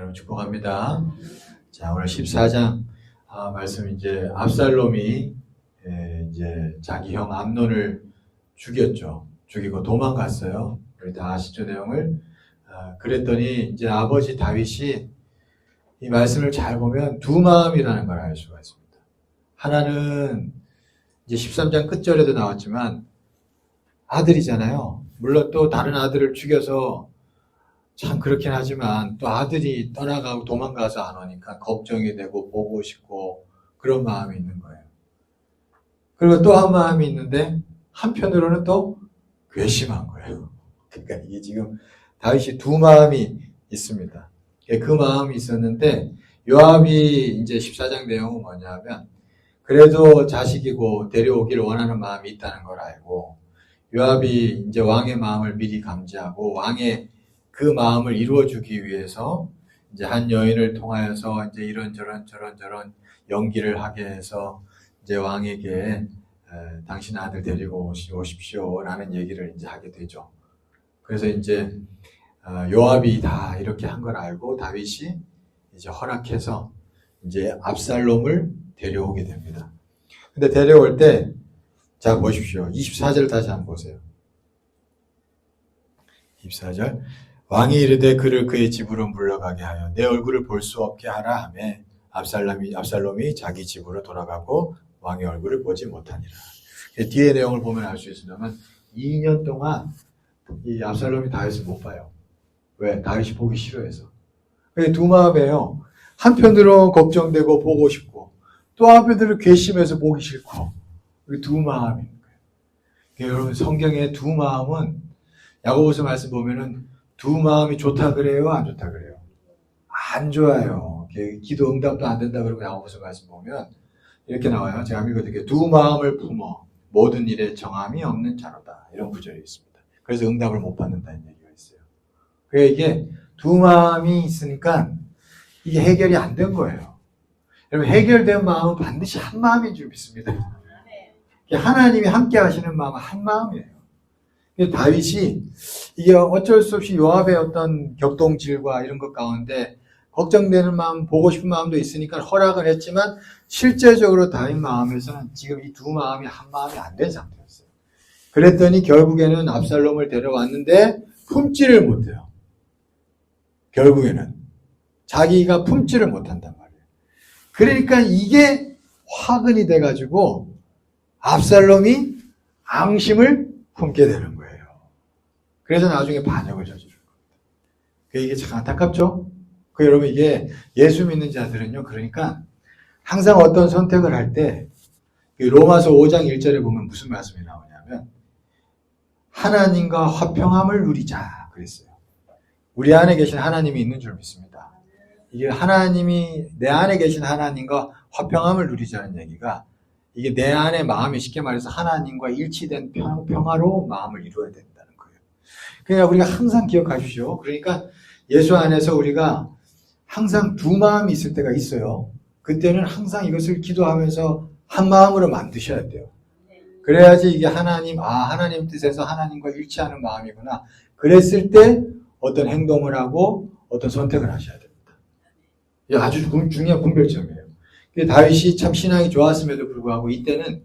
여러분 축복합니다. 자, 오늘 14장 말씀 이제 압살롬이 이제 자기 형 암논을 죽였죠. 죽이고 도망갔어요. 우리 다 아시죠 내용을? 그랬더니 이제 아버지 다윗이 이 말씀을 잘 보면 두 마음이라는 걸 알 수가 있습니다. 하나는 이제 13장 끝절에도 나왔지만 아들이잖아요. 물론 또 다른 아들을 죽여서 참 그렇긴 하지만 또 아들이 떠나가고 도망가서 안 오니까 걱정이 되고 보고 싶고 그런 마음이 있는 거예요. 그리고 또 한 마음이 있는데 한편으로는 또 괘씸한 거예요. 그러니까 이게 지금 다윗이 두 마음이 있습니다. 그 마음이 있었는데 요압이 이제 14장 내용은 뭐냐면 그래도 자식이고 데려오기를 원하는 마음이 있다는 걸 알고 요압이 이제 왕의 마음을 미리 감지하고 왕의 그 마음을 이루어주기 위해서 이제 한 여인을 통하여서 이제 이런저런 저런저런 연기를 하게 해서 이제 왕에게 당신 아들 데리고 오십시오라는 얘기를 이제 하게 되죠. 그래서 이제 요압이 다 이렇게 한 걸 알고 다윗이 이제 허락해서 이제 압살롬을 데려오게 됩니다. 근데 데려올 때 자 보십시오. 24절 다시 한번 보세요. 24절 왕이 이르되 그를 그의 집으로 물러가게 하여 내 얼굴을 볼 수 없게 하라 하매 압살롬이 자기 집으로 돌아가고 왕의 얼굴을 보지 못하니라. 뒤에 내용을 보면 알 수 있습니다만 2년 동안 이 압살롬이 다윗을 못 봐요. 왜? 다윗이 보기 싫어해서. 두 마음이에요. 한편으로 걱정되고 보고 싶고 또 한편으로 괘씸해서 보기 싫고 두 마음인 거예요. 여러분 성경의 두 마음은 야고보서 말씀 보면은 두 마음이 좋다 그래요? 안 좋다 그래요? 안 좋아요. 기도 응답도 안 된다 그러고 야고보서 말씀 보면 이렇게 나와요. 제가 읽어드릴게요. 두 마음을 품어 모든 일에 정함이 없는 자로다. 이런 구절이 있습니다. 그래서 응답을 못 받는다는 얘기가 있어요. 그러니까 이게 두 마음이 있으니까 이게 해결이 안 된 거예요. 여러분 해결된 마음은 반드시 한 마음인 줄 믿습니다. 하나님이 함께 하시는 마음은 한 마음이에요. 다윗이 이게 어쩔 수 없이 요압의 어떤 격동질과 이런 것 가운데 걱정되는 마음, 보고 싶은 마음도 있으니까 허락을 했지만 실제적으로 다윗 마음에서는 지금 이 두 마음이 한 마음이 안 된 상태였어요. 그랬더니 결국에는 압살롬을 데려왔는데 품지를 못해요. 결국에는 자기가 품지를 못한단 말이에요. 그러니까 이게 화근이 돼가지고 압살롬이 앙심을 품게 되는 거예요. 그래서 나중에 반역을 저지르는 겁니다. 이게 참 안타깝죠? 여러분 이게 예수 믿는 자들은요. 그러니까 항상 어떤 선택을 할 때 로마서 5장 1절에 보면 무슨 말씀이 나오냐면 하나님과 화평함을 누리자 그랬어요. 우리 안에 계신 하나님이 있는 줄 믿습니다. 이게 하나님이 내 안에 계신 하나님과 화평함을 누리자는 얘기가 이게 내 안에 마음이 쉽게 말해서 하나님과 일치된 평화로운 마음을 이루어야 된다는 거예요. 그러니까 우리가 항상 기억하십시오. 그러니까 예수 안에서 우리가 항상 두 마음이 있을 때가 있어요. 그때는 항상 이것을 기도하면서 한 마음으로 만드셔야 돼요. 그래야지 이게 하나님 뜻에서 하나님과 일치하는 마음이구나. 그랬을 때 어떤 행동을 하고 어떤 선택을 하셔야 됩니다. 이게 아주 중요한 분별점이에요. 다윗이 참 신앙이 좋았음에도 불구하고 이때는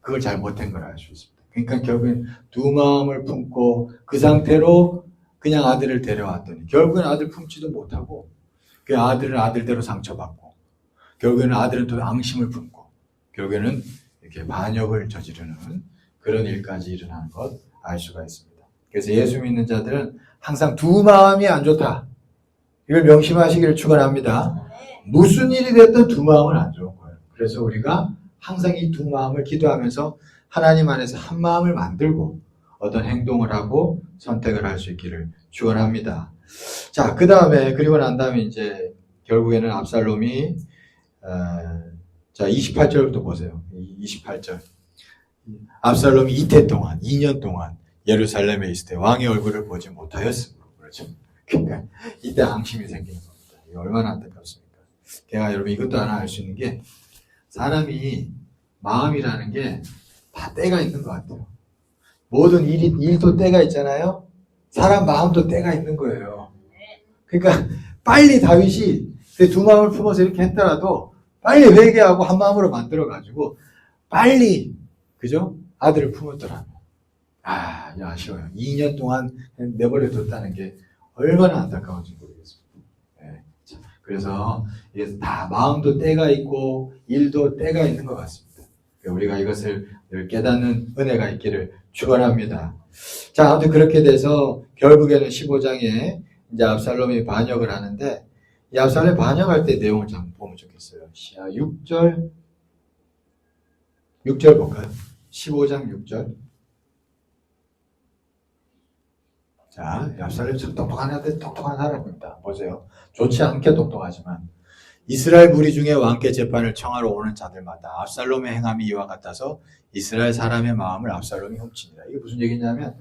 그걸 잘 못한 걸 알 수 있습니다. 그러니까 결국엔 두 마음을 품고 그 상태로 그냥 아들을 데려왔더니 결국엔 아들 품지도 못하고 그 아들은 아들대로 상처받고 결국에는 아들은 또 앙심을 품고 결국에는 이렇게 반역을 저지르는 그런 일까지 일어나는 것 알 수가 있습니다. 그래서 예수 믿는 자들은 항상 두 마음이 안 좋다. 이걸 명심하시기를 축원합니다. 무슨 일이 됐든 두 마음은 안 좋은 거예요. 그래서 우리가 항상 이 두 마음을 기도하면서 하나님 안에서 한 마음을 만들고 어떤 행동을 하고 선택을 할 수 있기를 축원합니다. 자, 그 다음에 그리고 난 다음에 이제 결국에는 압살롬이 자 28절부터 보세요. 28절. 압살롬이 이태 동안 2년 동안 예루살렘에 있을 때 왕의 얼굴을 보지 못하였습니다. 그렇죠. 그러니까 이때 앙심이 생기는 겁니다. 이게 얼마나 안타깝습니까? 제가 여러분 이것도 하나 알 수 있는 게 사람이 마음이라는 게 다 때가 있는 것 같아요. 모든 일도 때가 있잖아요. 사람 마음도 때가 있는 거예요. 그러니까 빨리 다윗이 두 마음을 품어서 이렇게 했더라도 빨리 회개하고 한 마음으로 만들어가지고 빨리 그죠? 아들을 품었더라고요. 아쉬워요. 2년 동안 내버려 뒀다는 게 얼마나 안타까운지 모르겠습니다. 네. 그래서 이게 다 마음도 때가 있고 일도 때가 있는 것 같습니다. 우리가 이것을 늘 깨닫는 은혜가 있기를 축원합니다. 자, 아무튼 그렇게 돼서 결국에는 15장에 이제 압살롬이 반역을 하는데 이 압살롬이 반역할 때 내용을 좀 보면 좋겠어요. 6절 볼까요? 15장 6절. 자, 압살롬이 참 똑똑한 사람입니다. 보세요. 좋지 않게 똑똑하지만 이스라엘 무리 중에 왕께 재판을 청하러 오는 자들마다 압살롬의 행함이 이와 같아서 이스라엘 사람의 마음을 압살롬이 훔치니라. 이게 무슨 얘기냐면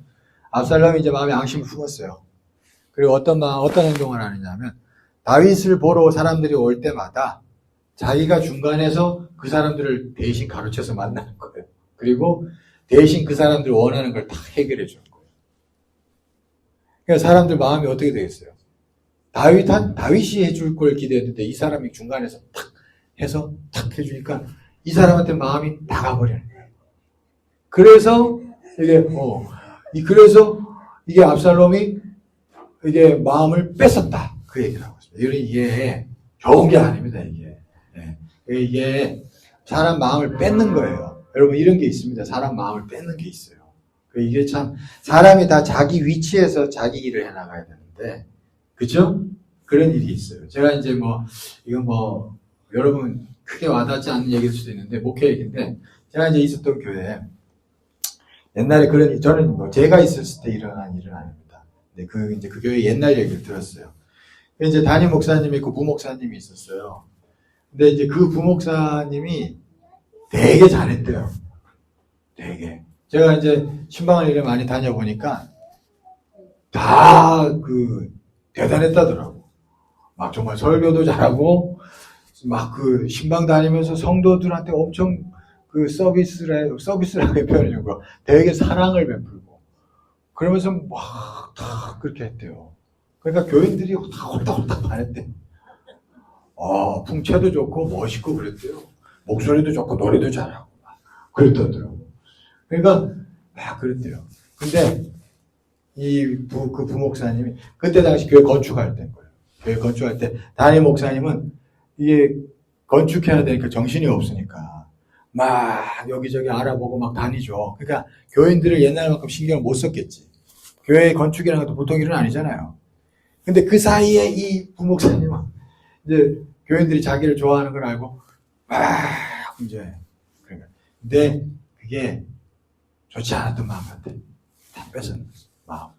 압살롬이 이제 마음에 앙심을 품었어요. 그리고 어떤 행동을 하느냐면 다윗을 보러 사람들이 올 때마다 자기가 중간에서 그 사람들을 대신 가르쳐서 만나는 거예요. 그리고 대신 그 사람들이 원하는 걸 다 해결해 주는 거예요. 그러니까 사람들 마음이 어떻게 되겠어요? 다윗이 해줄 걸 기대했는데 이 사람이 중간에서 탁 해서 탁 해주니까 이 사람한테 마음이 나가버리는 거예요. 그래서 이게 압살롬이 이게 마음을 뺏었다. 그 얘기를 하고 있습니다. 이게 좋은 게 아닙니다. 이게 사람 마음을 뺏는 거예요. 여러분 이런 게 있습니다. 사람 마음을 뺏는 게 있어요. 이게 참 사람이 다 자기 위치에서 자기 일을 해나가야 되는데 그렇죠? 그런 일이 있어요. 제가 이제 이건 여러분 크게 와닿지 않는 얘기일 수도 있는데 목회 얘기인데 제가 이제 있었던 교회에 옛날에 저는 제가 있었을 때 일어난 일은 아닙니다. 근데 그 교회 옛날 얘기를 들었어요. 이제 담임 목사님이 있고 부목사님이 있었어요. 근데 이제 그 부목사님이 되게 잘했대요. 되게. 제가 이제 신방을 일을 많이 다녀보니까 다 대단했다더라고. 막 정말 설교도 잘하고 막 신방 다니면서 성도들한테 엄청 서비스라고 표현해준 거 되게 사랑을 베풀고 그러면서 막 다 그렇게 했대요. 그러니까 교인들이 다 홀딱홀딱 반했대. 풍채도 좋고 멋있고 그랬대요. 목소리도 좋고 노래도 잘하고 그랬더라고. 그러니까 막 그랬대요. 근데 그 부목사님이 그때 당시 교회 건축할 때인 거예요. 교회 건축할 때 담임 목사님은 이게 건축해야 되니까 정신이 없으니까 막 여기저기 알아보고 막 다니죠. 그러니까 교인들을 옛날만큼 신경을 못 썼겠지. 교회 건축이라는 것도 보통 일은 아니잖아요. 근데 그 사이에 이 부목사님은 이제 교인들이 자기를 좋아하는 걸 알고 막 이제 근데 그게 좋지 않았던 마음한테 다 뺏었는 마음.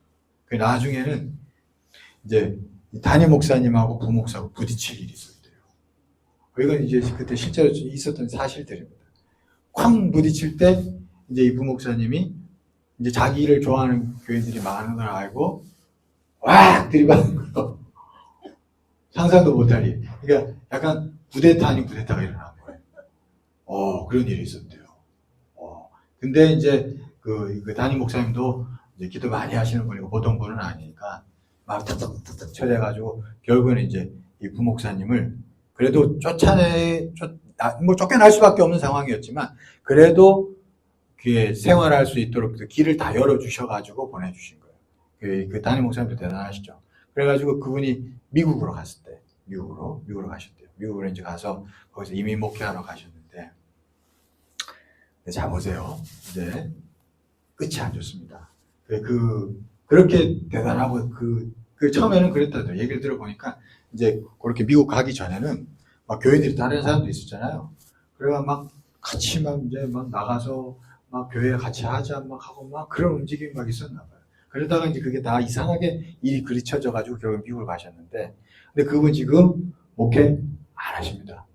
그 나중에는 이제 담임 목사님하고 부목사하고 부딪힐 일이 있었대요. 이건 이제 그때 실제로 있었던 사실들입니다. 쾅 부딪힐 때 이제 이 부목사님이 이제 자기를 좋아하는 교인들이 많은 걸 알고 와 들이받는 거예요. 상상도 못할 일. 그러니까 약간 구데타 아닌 구데타가 일어난 거예요. 그런 일이 있었대요. 근데 이제 그 담임 목사님도 이제 기도 많이 하시는 분이고 보통 분은 아니니까 막 탁탁탁탁 쳐내가지고 결국에는 이제 이 부목사님을 그래도 쫓겨날 수밖에 없는 상황이었지만 그래도 그게 생활할 수 있도록 길을 다 열어주셔가지고 보내주신 거예요. 그 담임 목사님도 대단하시죠. 그래가지고 그분이 미국으로 갔을 때 미국으로 가셨대요. 미국으로 이제 가서 거기서 이민 목회하러 가셨는데 자 보세요. 이제 끝이 안 좋습니다. 그렇게 대단하고 처음에는 그랬다더라고요. 얘기를 들어보니까 이제 그렇게 미국 가기 전에는 막 교인들이 다른 사람도 있었잖아요. 그래가 막 같이 이제 나가서 막 교회 같이 하자 막 하고 막 그런 움직임이 막 있었나 봐요. 그러다가 이제 그게 다 이상하게 일이 그리쳐져가지고 결국 미국을 가셨는데 근데 그분 지금 목회 안 하십니다.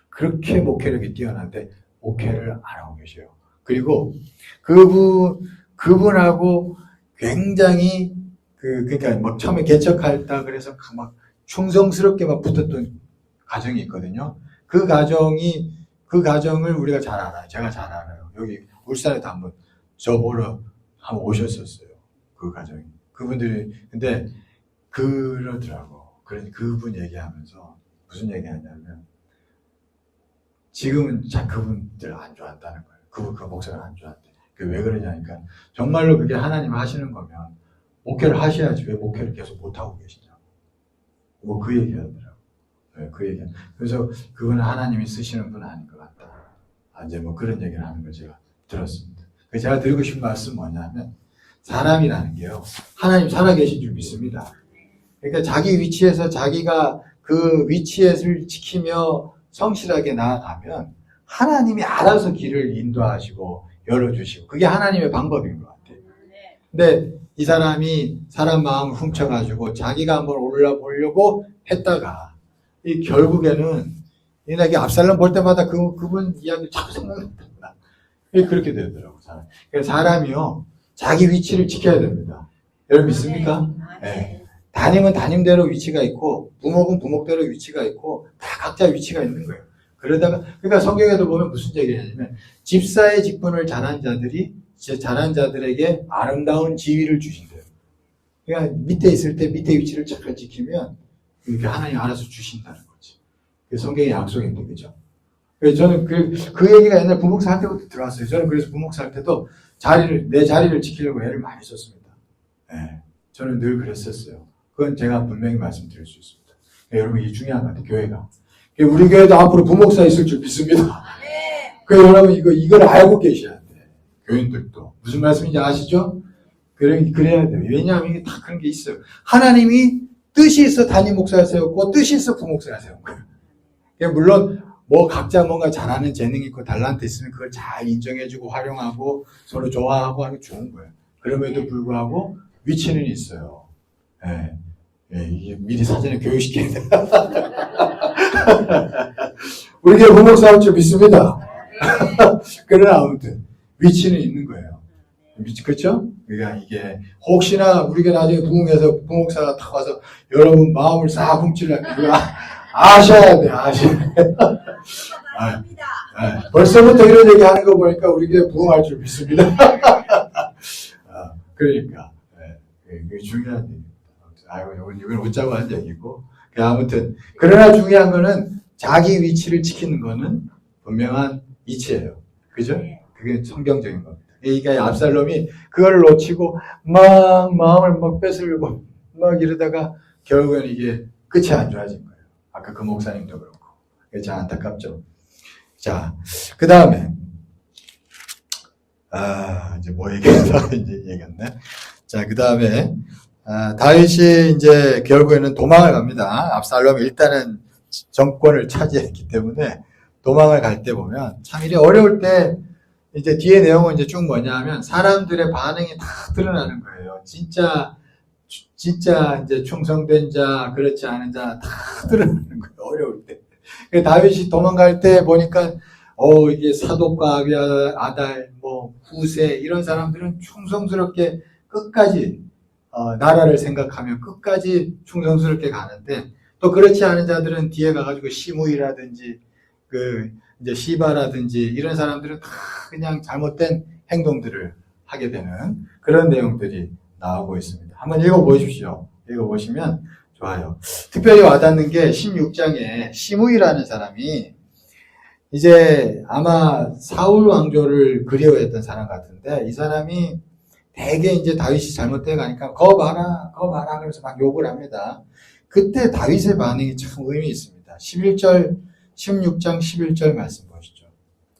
그렇게 목회력이 뛰어난데 목회를 안 하고 계셔요. 그리고 그분하고 굉장히 그러니까 막 처음에 개척할다 그래서 막 충성스럽게 막 붙었던 가정이 있거든요. 그 가정을 우리가 잘 알아요. 제가 잘 알아요. 여기 울산에도 한번 저보러 한번 오셨었어요. 그 가정이. 그분들이 근데 그러더라고. 그런 그분 얘기하면서 무슨 얘기하냐면 지금은 그분들 안 좋아한다는 거예요. 그 목사가 안 좋아한대. 왜 그러냐니까 정말로 그게 하나님 하시는 거면 목회를 하셔야지 왜 목회를 계속 못하고 계시냐고. 뭐 그 얘기하더라고. 네, 그 얘기. 그래서 그분은 하나님이 쓰시는 분은 아닌 것 같다. 이제 뭐 그런 얘기를 하는 걸 제가 들었습니다. 제가 드리고 싶은 말씀은 뭐냐면 사람이라는 게요. 하나님 살아계신 줄 믿습니다. 그러니까 자기 위치에서 자기가 그 위치를 지키며 성실하게 나아가면 하나님이 알아서 길을 인도하시고 열어주시고 그게 하나님의 방법인 것 같아요. 근데 이 사람이 사람 마음을 훔쳐가지고 자기가 한번 올라보려고 했다가 이 결국에는 이게 압살롬 볼 때마다 그분 이야기 자꾸 생각난다. 그렇게 되더라고요. 그래서 사람이요 자기 위치를 지켜야 됩니다. 여러분 믿습니까? 네. 담임은 담임대로 위치가 있고 부목은 부목대로 위치가 있고 다 각자 위치가 있는 거예요. 그러니까 성경에도 보면 무슨 얘기냐면 집사의 직분을 잘한 자들에게 아름다운 지위를 주신대요. 그러니까 밑에 있을 때 밑에 위치를 잘 지키면 이렇게 하나님 알아서 주신다는 거지. 그게 성경의 약속인데 그죠? 그래서 저는 그 얘기가 옛날 부목사 할 때부터 들어왔어요. 저는 그래서 부목사 할 때도 내 자리를 지키려고 애를 많이 썼습니다. 네, 저는 늘 그랬었어요. 그건 제가 분명히 말씀드릴 수 있습니다. 여러분 이게 중요한 것 같아요. 교회가. 우리 교회도 앞으로 부목사 있을 줄 믿습니다. 그래서 여러분 이걸 알고 계셔야 돼. 교인들도. 무슨 말씀인지 아시죠? 그래야 돼요. 왜냐하면 이게 다 그런 게 있어요. 하나님이 뜻이 있어 담임 목사를 세웠고 뜻이 있어 부목사를 세운 거예요. 물론 뭐 각자 뭔가 잘하는 재능이 있고 달란트 있으면 그걸 잘 인정해주고 활용하고 서로 좋아하고 하는 게 좋은 거예요. 그럼에도 불구하고 위치는 있어요. 예. 이게 미리 사전에 교육시켜야 돼. 우리 교회 부목사 할 줄 믿습니다. 그러나 아무튼 위치는 있는 거예요. 그렇죠? 그러니까 이게 혹시나 우리가 나중에 부흥해서 부목사가 딱 와서 여러분 마음을 싹 훔치려고 아셔야 돼. 벌써부터 이런 얘기 하는 거 보니까 우리 교회 부흥할 줄 믿습니다. 그러니까 이게 중요한 얘기입니다. 이건 웃자고 하는 얘기고 아무튼 그러나 중요한 거는 자기 위치를 지키는 거는 분명한 이치예요. 그죠? 그게 성경적인 겁니다. 그러니까 압살롬이 그걸 놓치고 막 마음을 막 뺏으려고 막 이러다가 결국엔 이게 끝이 안 좋아진 거예요. 아까 그 목사님도 그렇고. 그게 참 안타깝죠. 자, 그 다음에 이제 뭐 얘기했나 이제 얘기했네. 자, 그 다음에 다윗이 이제 결국에는 도망을 갑니다. 압살롬이 일단은 정권을 차지했기 때문에 도망을 갈 때 보면 참 이래 어려울 때 이제 뒤에 내용은 이제 쭉 뭐냐 하면 사람들의 반응이 다 드러나는 거예요. 진짜 이제 충성된 자, 그렇지 않은 자 다 드러나는 거예요. 어려울 때. 다윗이 도망갈 때 보니까 이게 사독과 아달, 후세 이런 사람들은 충성스럽게 끝까지 나라를 생각하며 끝까지 충성스럽게 가는데 또 그렇지 않은 자들은 뒤에 가가지고 시므이라든지 이제 시바라든지 이런 사람들은 다 그냥 잘못된 행동들을 하게 되는 그런 내용들이 나오고 있습니다. 한번 읽어보십시오. 읽어보시면 좋아요. 특별히 와닿는 게 16장에 시므이라는 사람이 이제 아마 사울 왕조를 그리워했던 사람 같은데 이 사람이 되게 이제 다윗이 잘못돼 가니까 거 봐라 그래서 막 욕을 합니다. 그때 다윗의 반응이 참 의미 있습니다. 16장 11절 말씀 보시죠.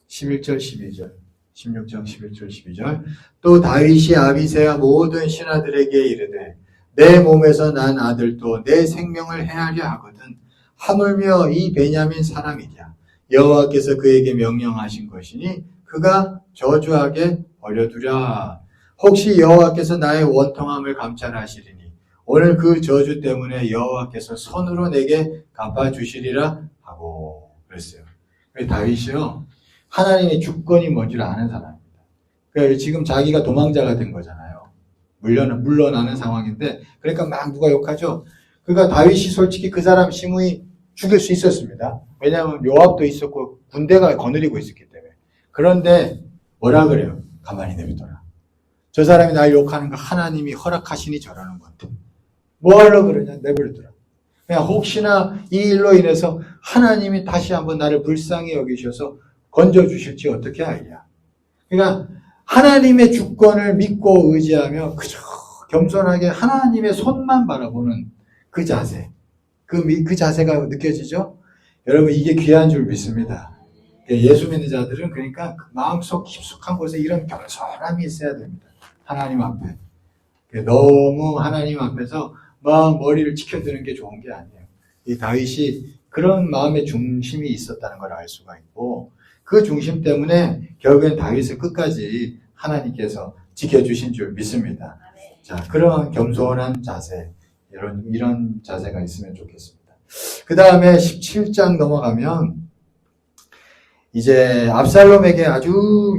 11절 12절 16장 11절 12절 또 다윗이 아비새와 모든 신하들에게 이르되 내 몸에서 난 아들도 내 생명을 해하려 하거든 하물며 이 베냐민 사람이랴 여호와께서 그에게 명령하신 것이니 그가 저주하게 버려두랴 혹시 여호와께서 나의 원통함을 감찰하시리니 오늘 그 저주 때문에 여호와께서 손으로 내게 갚아주시리라 하고 그랬어요. 다윗이요 하나님의 주권이 뭔지를 아는 사람입니다. 그러니까 지금 자기가 도망자가 된 거잖아요. 물러나는 상황인데 그러니까 막 누가 욕하죠. 그러니까 다윗이 솔직히 그 사람 시므이 죽일 수 있었습니다. 왜냐하면 요압도 있었고 군대가 거느리고 있었기 때문에. 그런데 뭐라 그래요? 가만히 내비둬라. 저 사람이 날 욕하는 거 하나님이 허락하시니 저러는 건데 뭐 하려고 그러냐? 내버려둬라. 그냥 혹시나 이 일로 인해서 하나님이 다시 한번 나를 불쌍히 여기셔서 건져주실지 어떻게 알랴. 그러니까 하나님의 주권을 믿고 의지하며 그저 겸손하게 하나님의 손만 바라보는 그 자세, 그 자세가 느껴지죠? 여러분 이게 귀한 줄 믿습니다. 예수 믿는 자들은 그러니까 마음속 깊숙한 곳에 이런 겸손함이 있어야 됩니다. 하나님 앞에. 너무 하나님 앞에서 막 머리를 치켜드는 게 좋은 게 아니에요. 이 다윗이 그런 마음의 중심이 있었다는 걸 알 수가 있고 그 중심 때문에 결국엔 다윗을 끝까지 하나님께서 지켜주신 줄 믿습니다. 자, 그런 겸손한 자세, 이런 자세가 있으면 좋겠습니다. 그 다음에 17장 넘어가면 이제 압살롬에게 아주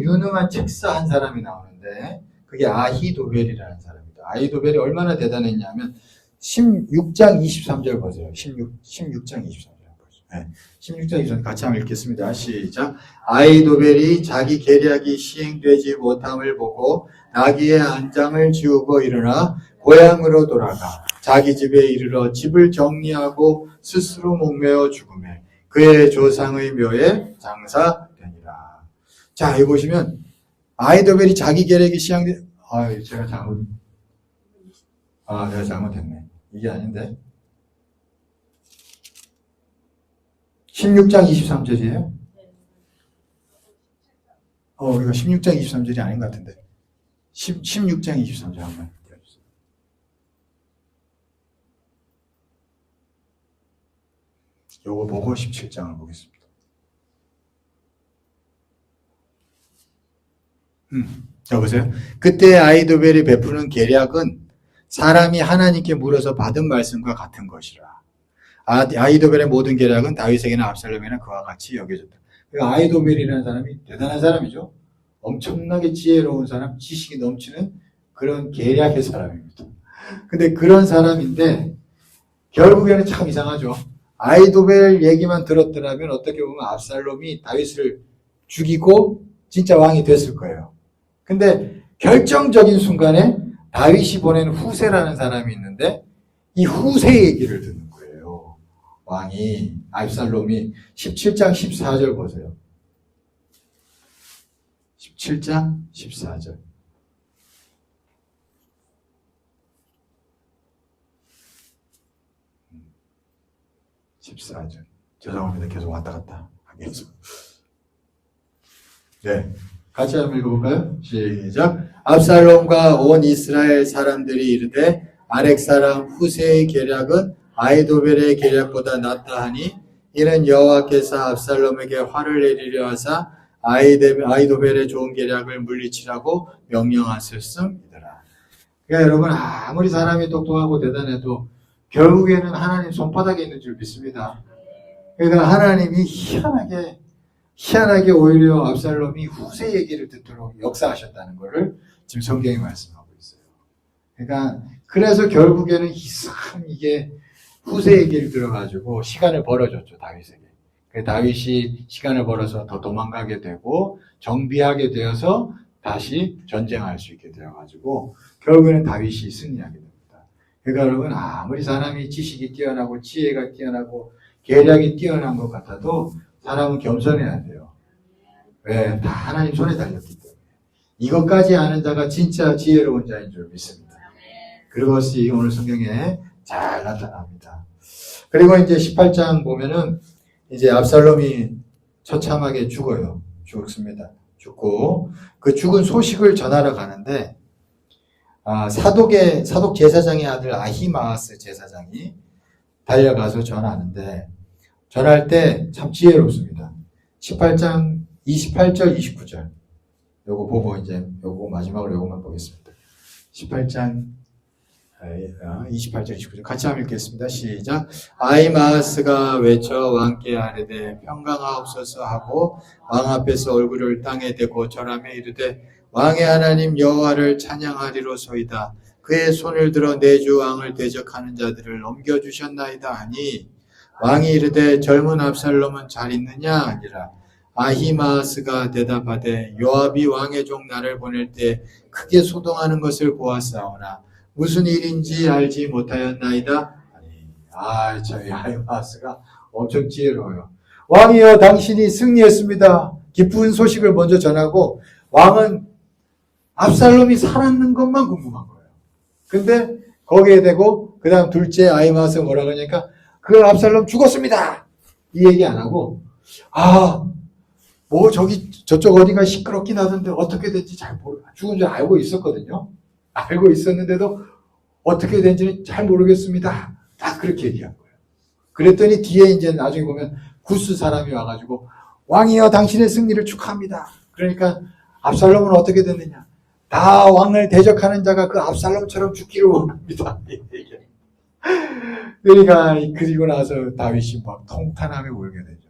유능한 책사 한 사람이 나오는데 그게 아히도벨이라는 사람입니다. 아히도벨이 얼마나 대단했냐면 16장 23절 보세요. 16장 23절 보세요. 네. 16장 23절 같이 한번 읽겠습니다. 시작. 아히도벨이 자기 계략이 시행되지 못함을 보고 나귀의 안장을 지우고 일어나 고향으로 돌아가 자기 집에 이르러 집을 정리하고 스스로 목매어 죽음에 그의 조상의 묘에 장사되니라. 자, 여기 보시면 아히도벨이 자기 계략이 시행되 제가 내가 잘못했네. 이게 아닌데. 16장 23절이에요? 이거 16장 23절이 아닌 것 같은데. 16장 23절 한번 띄워주세요. 요거 보고 17장을 보겠습니다. 여보세요? 그때 아히도벨이 베푸는 계략은 사람이 하나님께 물어서 받은 말씀과 같은 것이라. 아히도벨의 모든 계략은 다윗에게나 압살롬에게나 그와 같이 여겨졌다. 그러니까 아히도벨이라는 사람이 대단한 사람이죠. 엄청나게 지혜로운 사람, 지식이 넘치는 그런 계략의 사람입니다. 근데 그런 사람인데 결국에는 참 이상하죠. 아히도벨 얘기만 들었더라면 어떻게 보면 압살롬이 다윗을 죽이고 진짜 왕이 됐을 거예요. 근데 결정적인 순간에 다윗이 보낸 후세라는 사람이 있는데 이 후세 얘기를 듣는 거예요. 왕이 압살롬이 17장 14절 보세요. 17장 14절. 14절. 죄송합니다. 계속 왔다 갔다 하겠어. 네. 같이 한번 읽어볼까요? 시작. 압살롬과 온 이스라엘 사람들이 이르되 아렉 사람 후세의 계략은 아히도벨의 계략보다 낫다 하니 이는 여호와께서 압살롬에게 화를 내리려 하사 아히도벨의 좋은 계략을 물리치라고 명령하셨음이더라. 그러니까 여러분 아무리 사람이 똑똑하고 대단해도 결국에는 하나님 손바닥에 있는 줄 믿습니다. 그러니까 하나님이 희한하게 오히려 압살롬이 후세 얘기를 듣도록 역사하셨다는 것을 지금 성경이 말씀하고 있어요. 그러니까 그래서 결국에는 이게 후세 얘기를 들어가지고 시간을 벌어줬죠, 다윗에게. 다윗이 시간을 벌어서 더 도망가게 되고 정비하게 되어서 다시 전쟁할 수 있게 되어가지고 결국에는 다윗이 승리하게 됩니다. 그러니까 여러분 아무리 사람이 지식이 뛰어나고 지혜가 뛰어나고 계략이 뛰어난 것 같아도 사람은 겸손해야 돼요. 왜? 다 하나님 손에 달렸기 때문에. 이것까지 아는 자가 진짜 지혜로운 자인 줄 믿습니다. 그것이 오늘 성경에 잘 나타납니다. 그리고 이제 18장 보면은 이제 압살롬이 처참하게 죽습니다. 죽고 그 죽은 소식을 전하러 가는데 사독 제사장의 아들 아히마아스 제사장이 달려가서 전하는데 전할 때 참 지혜롭습니다. 18장 28절 29절 요거 보고 이제 요거 마지막으로 요거만 보겠습니다. 18장 28절 29절 같이 한번 읽겠습니다. 시작. 아히마아스가 외쳐 왕께 아뢰되 평강하옵소서 하고 왕 앞에서 얼굴을 땅에 대고 절하며 이르되 왕의 하나님 여호와를 찬양하리로소이다. 그의 손을 들어 내 주 왕을 대적하는 자들을 넘겨주셨나이다 하니 왕이 이르되 젊은 압살롬은 잘 있느냐 아니라 아히마아스가 대답하되 요압이 왕의 종 나를 보낼 때 크게 소동하는 것을 보았사오나 무슨 일인지 알지 못하였나이다. 저희 아히마아스가 엄청 지혜로워요. 왕이여, 당신이 승리했습니다. 기쁜 소식을 먼저 전하고, 왕은 압살롬이 살았는 것만 궁금한 거예요. 근데 거기에 대고 그 다음 둘째 아히마아스가 뭐라 그러니까 그 압살롬 죽었습니다. 이 얘기 안 하고 뭐 저쪽 어디가 시끄럽긴 하던데 어떻게 된지 잘 모르 죽은 줄 알고 있었거든요. 알고 있었는데도 어떻게 된지는 잘 모르겠습니다. 딱 그렇게 얘기한 거예요. 그랬더니 뒤에 이제 나중에 보면 구스 사람이 와가지고 왕이여, 당신의 승리를 축하합니다. 그러니까 압살롬은 어떻게 됐느냐? 다 왕을 대적하는 자가 그 압살롬처럼 죽기를 원합니다. 그러니까 그리고 나서 다윗이 막 통탄하며 울게 되죠.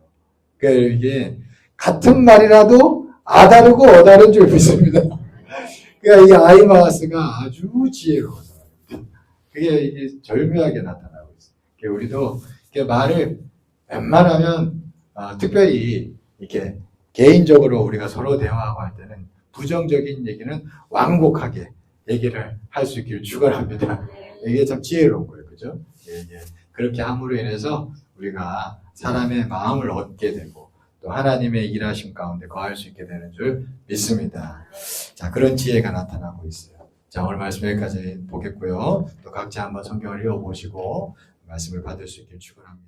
그러니까 이게 같은 말이라도 아다르고 어다른 줄 믿습니다. 그러니까 이 아히마아스가 아주 지혜로운 사람입니다. 그게 이게 절묘하게 나타나고 있어요. 그러니까 우리도 이렇게 말을 웬만하면 특별히 이렇게 개인적으로 우리가 서로 대화하고 할 때는 부정적인 얘기는 완곡하게 얘기를 할 수 있기를 축원합니다. 이게 참 지혜로운 거예요, 그죠? 그렇게 함으로 인해서 우리가 사람의 마음을 얻게 되고 또 하나님의 일하심 가운데 거할 수 있게 되는 줄 믿습니다. 자, 그런 지혜가 나타나고 있어요. 자, 오늘 말씀 여기까지 보겠고요. 또 각자 한번 성경을 읽어보시고 말씀을 받을 수 있길 축원합니다.